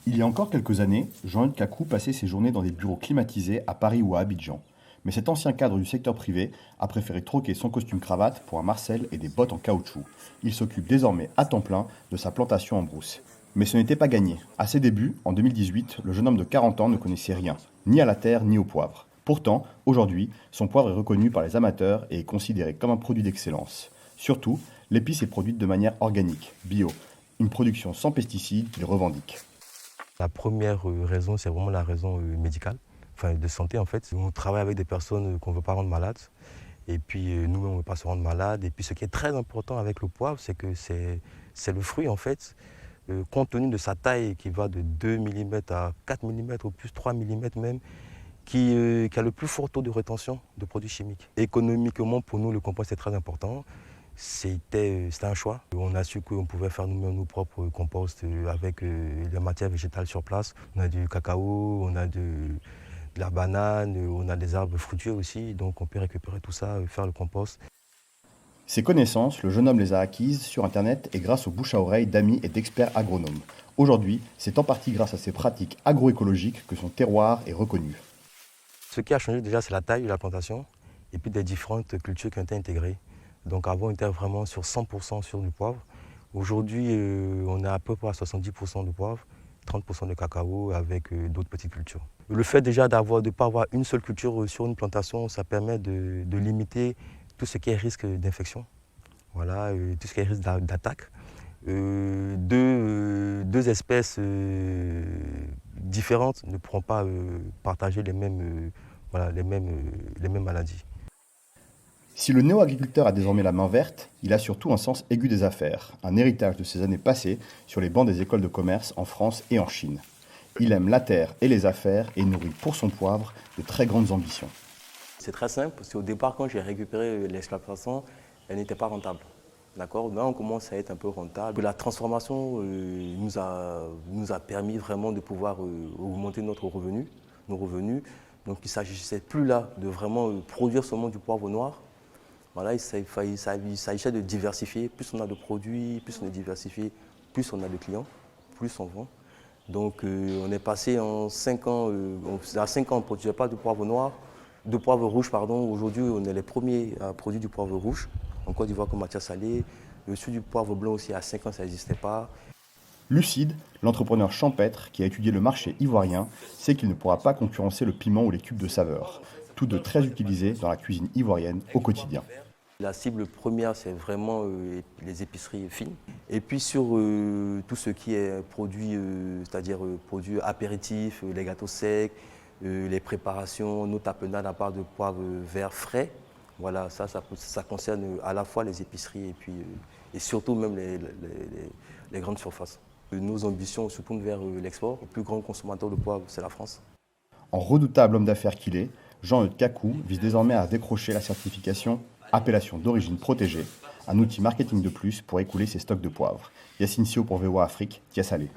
Il y a encore quelques années, Jean-Eudes Cacou passait ses journées dans des bureaux climatisés à Paris ou à Abidjan. Mais cet ancien cadre du secteur privé a préféré troquer son costume-cravate pour un Marcel et des bottes en caoutchouc. Il s'occupe désormais à temps plein de sa plantation en brousse. Mais ce n'était pas gagné. À ses débuts, en 2018, le jeune homme de 40 ans ne connaissait rien, ni à la terre ni au poivre. Pourtant, aujourd'hui, son poivre est reconnu par les amateurs et est considéré comme un produit d'excellence. Surtout, l'épice est produite de manière organique, bio, une production sans pesticides qu'il revendique. La première raison, c'est vraiment la raison médicale, enfin de santé en fait. On travaille avec des personnes qu'on ne veut pas rendre malades. Et puis nous-mêmes, on ne veut pas se rendre malade. Et puis ce qui est très important avec le poivre, c'est que c'est le fruit en fait. Compte tenu de sa taille qui va de 2 mm à 4 mm ou plus 3 mm même, qui a le plus fort taux de rétention de produits chimiques. Économiquement, pour nous, le compost est très important. C'était un choix. On a su qu'on pouvait faire nous-mêmes nos propres composts avec les matières végétales sur place. On a du cacao, on a de la banane, on a des arbres fruitiers aussi, donc on peut récupérer tout ça, faire le compost. Ces connaissances, le jeune homme les a acquises sur Internet et grâce aux bouche à oreille d'amis et d'experts agronomes. Aujourd'hui, c'est en partie grâce à ces pratiques agroécologiques que son terroir est reconnu. Ce qui a changé déjà, c'est la taille de la plantation et puis des différentes cultures qui ont été intégrées. Donc avant, on était vraiment sur 100% sur du poivre. Aujourd'hui, on est à peu près à 70% de poivre, 30% de cacao avec d'autres petites cultures. Le fait déjà de ne pas avoir une seule culture sur une plantation, ça permet de limiter tout ce qui est risque d'infection, voilà, tout ce qui est risque d'attaque. Deux espèces différentes ne pourront pas partager les mêmes maladies. Si le néo-agriculteur a désormais la main verte, il a surtout un sens aigu des affaires, un héritage de ses années passées sur les bancs des écoles de commerce en France et en Chine. Il aime la terre et les affaires et nourrit pour son poivre de très grandes ambitions. C'est très simple, parce qu'au départ, quand j'ai récupéré l'exploitation, elle n'était pas rentable. D'accord. Là, on commence à être un peu rentable. La transformation nous a permis vraiment de pouvoir augmenter nos revenus. Donc, il ne s'agissait plus là de vraiment produire seulement du poivre noir. Voilà, il s'agissait de diversifier. Plus on a de produits, plus on est diversifié, plus on a de clients, plus on vend. Donc, on est passé en 5 ans, à 5 ans, on ne produisait pas de poivre noir, de poivre rouge, pardon. Aujourd'hui, on est les premiers à produire du poivre rouge en Côte d'Ivoire comme matière salée. Sur du poivre blanc aussi, à 5 ans, ça n'existait pas. Lucide, l'entrepreneur champêtre qui a étudié le marché ivoirien, sait qu'il ne pourra pas concurrencer le piment ou les cubes de saveur, tous deux très utilisés dans la cuisine ivoirienne au quotidien. La cible première, c'est vraiment les épiceries fines. Et puis sur tout ce qui est produits, c'est-à-dire produits apéritifs, les gâteaux secs, les préparations, nos tapenades à part de poivre vert frais. Voilà, ça concerne à la fois les épiceries et, puis, et surtout même les grandes surfaces. Nos ambitions se tournent vers l'export. Le plus grand consommateur de poivre, c'est la France. En redoutable homme d'affaires qu'il est, Jean-Eudes Cacou vise désormais à décrocher la certification Appellation d'origine protégée, un outil marketing de plus pour écouler ses stocks de poivre. Yacine Sio pour VOA Afrique, Tia Salé.